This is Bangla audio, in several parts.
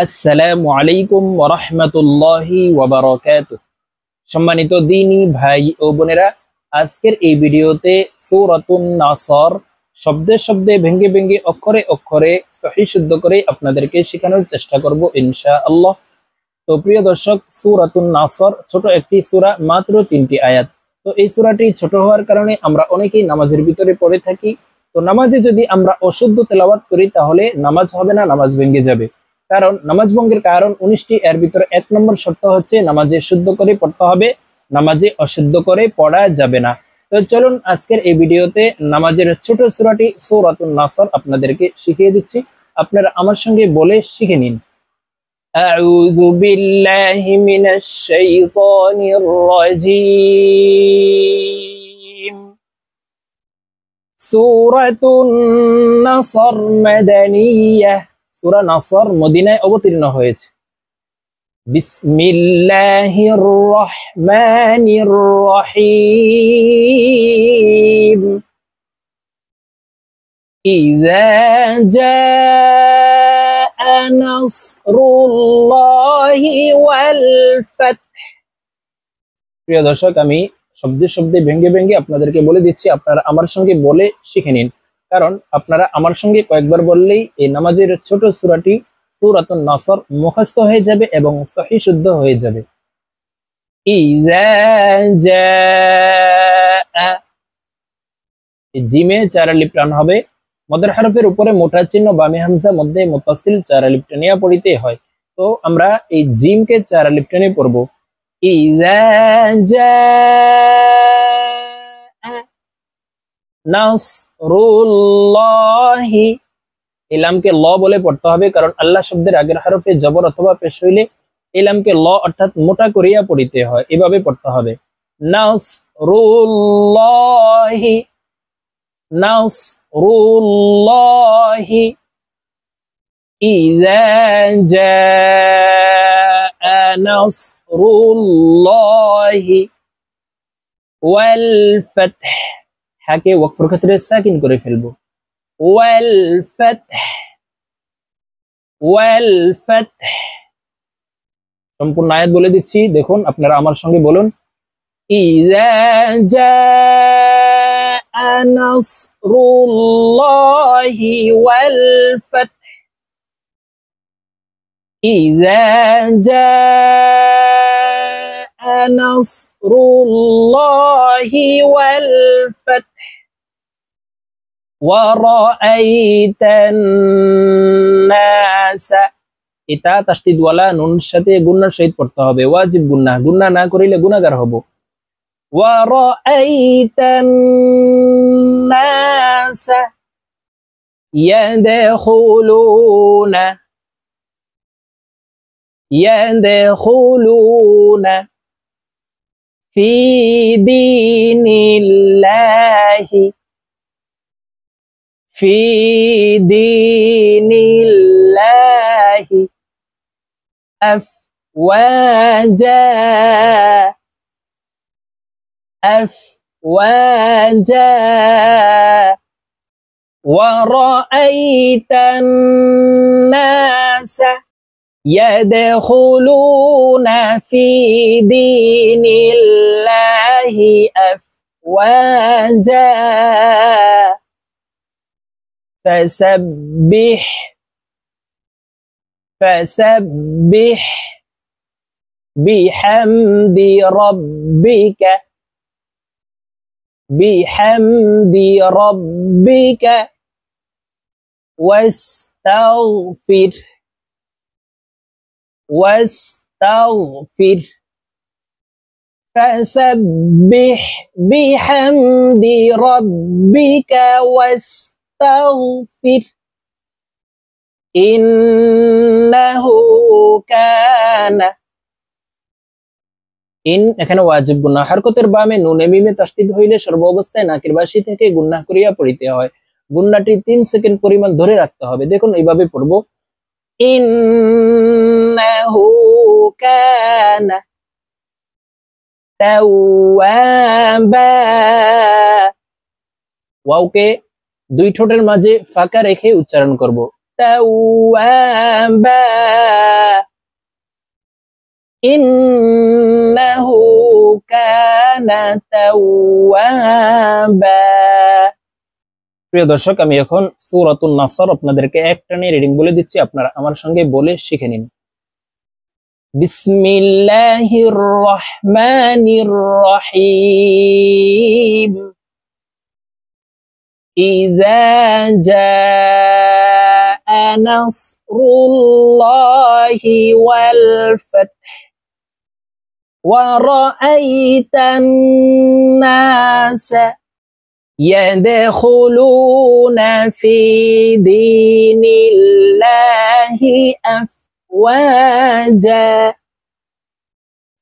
আসসালামু আলাইকুম ওয়া রাহমাতুল্লাহি ওয়া বারাকাতুহু। সম্মানিত দ্বীনী ভাই ও বোনেরা, আজকের এই ভিডিওতে সূরাতুন নাসর শব্দে শব্দে ভেঙ্গে ভেঙ্গে অক্ষরে অক্ষরে সহিহ শুদ্ধ করে আপনাদেরকে শেখানোর চেষ্টা করব ইনশাআল্লাহ। তো প্রিয় দর্শক, সূরাতুন নাসর ছোট একটি সূরা, মাত্র 3টি আয়াত। তো এই সূরাটি ছোট হওয়ার কারণে আমরা অনেকেই নামাজের ভিতরে পড়ে থাকি। তো নামাজে যদি আমরা অশুদ্ধ তেলাওয়াত করি তাহলে নামাজ হবে না, নামাজ ভেঙে যাবে। কারণ নামাজ ভঙ্গের কারণ 19টি, এর ভিতরে 1 নম্বর শর্ত হচ্ছে নামাজে শুদ্ধ করে পড়তে হবে, নামাজে অশুদ্ধ করে পড়া যাবে না। তো চলুন আজকের এই ভিডিওতে নামাজের ছোট সূরাটি সূরাতুন নাসর আপনাদেরকে শিখিয়ে দিচ্ছি, আপনারা আমার সঙ্গে বলে শিখে নিন। أعوذ بالله من الشيطان الرجيم سورة النصر مدنية সূরা নাসর মদিনায় অবতীর্ণ হয়েছে। বিসমিল্লাহির রহমানির রহিম ইযা নাসরুল্লাহি ওয়াল ফাতহ। প্রিয় দর্শক, আমি শব্দে শব্দে ভেঙ্গে ভেঙ্গে আপনাদেরকে বলে দিচ্ছি, আপনারা আমার সঙ্গে বলে শিখে নিন। কারণ আপনারা আমার সঙ্গে কয়েকবার বললেই এই নামাজের ছোট সূরাটি সূরাতুন নাসর মুখস্থ হয়ে যাবে এবং সহিহ শুদ্ধ হয়ে যাবে। ইযা জাআ, জিমে 4 আলিফ টান হবে। মদের হরফের উপরে মোটা চিহ্ন, বামে হামজা, মধ্যে মুত্তাসিল, 4 আলিফ টানিয়া পড়িতে হয়। তো আমরা এই জিমকে 4 আলিফ টানে পড়ব। ইযা জাআ নাসরুল্লাহি, ইলামকে ল বলে পড়তে হবে, কারণ আল্লাহ শব্দের আগের হরফে জবর অথবা পেশ হইলে ইলামকে ল অর্থাৎ মোটা করিয়া পড়িতে হয়, এভাবে পড়তে হবে। নাসরুল্লাহি নাসরুল্লাহি ইযা জাআ নাসরুল্লাহি ওয়াল ফাতহ, হাকে ওয়াকফের ক্ষেত্রে সাকিন করে ফেলবো। ওয়াল ফাতহ ওয়াল ফাতহ। সম্পূর্ণ আয়াত বলে দিচ্ছি, দেখুন আপনারা আমার সঙ্গে বলুন। ইযা জাআ নাসরুল্লাহি ওয়াল ফাতহ ইযা জাআ নাসরুল্লাহি ওয়াল ফাতহ ওয়া রাআইতান নাস। এটা তাসদীদ ওয়ালা নুনের সাথে গুন্নার সহিত পড়তে হবে, ওয়াজিব গুন্না, গুন্না না করিলে গুনাহগার হব। ওয়া রাআইতান নাস ইয়াদখুলুনা ফি দীনিল্লাহি في دين الله أفواجا أفواجا ورأيت الناس يدخلون في دين الله أفواجا فسبح بحمد ربك واستغفر فسبح بحمد ربك واستغفر إنه كان। ইন এখানে ওয়াজিব গুনাহ, হরকতের বামে নুনে মিমে তাসদীদ হইলে সর্ব অবস্থায় নাকের বাসি থেকে গুনাহ করিয়া পড়িতে হয়। গুনাহটি 3 সেকেন্ড পরিমাণ ধরে রাখতে হবে। দেখুন এইভাবে পড়ব। ইন্নাহু কানা তাওয়াবা, ওয়াওকে দুই ঠোঁটের মাঝে ফাঁকা রেখে উচ্চারণ করব। তাওয়াবা ইন্নাহু কানা তাওয়াবা। প্রিয় দর্শক, আমি এখন সূরাতুন নাসর আপনাদেরকে একটানে রিডিং বলে দিচ্ছি, আপনারা আমার সঙ্গে বলে শিখে নিন। বিসমিল্লাহির রহমানির রহিম। ইযা জাআ নাসরুল্লাহি ওয়াল ফাতহ ওয়া রাআইতান নাসা يدخلون في دين الله أفواجا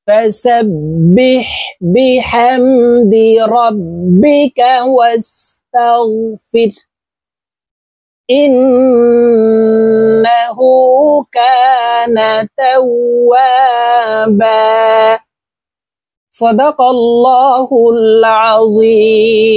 فسبح بحمد ربك واستغفر إنه كان توابا صدق الله العظيم।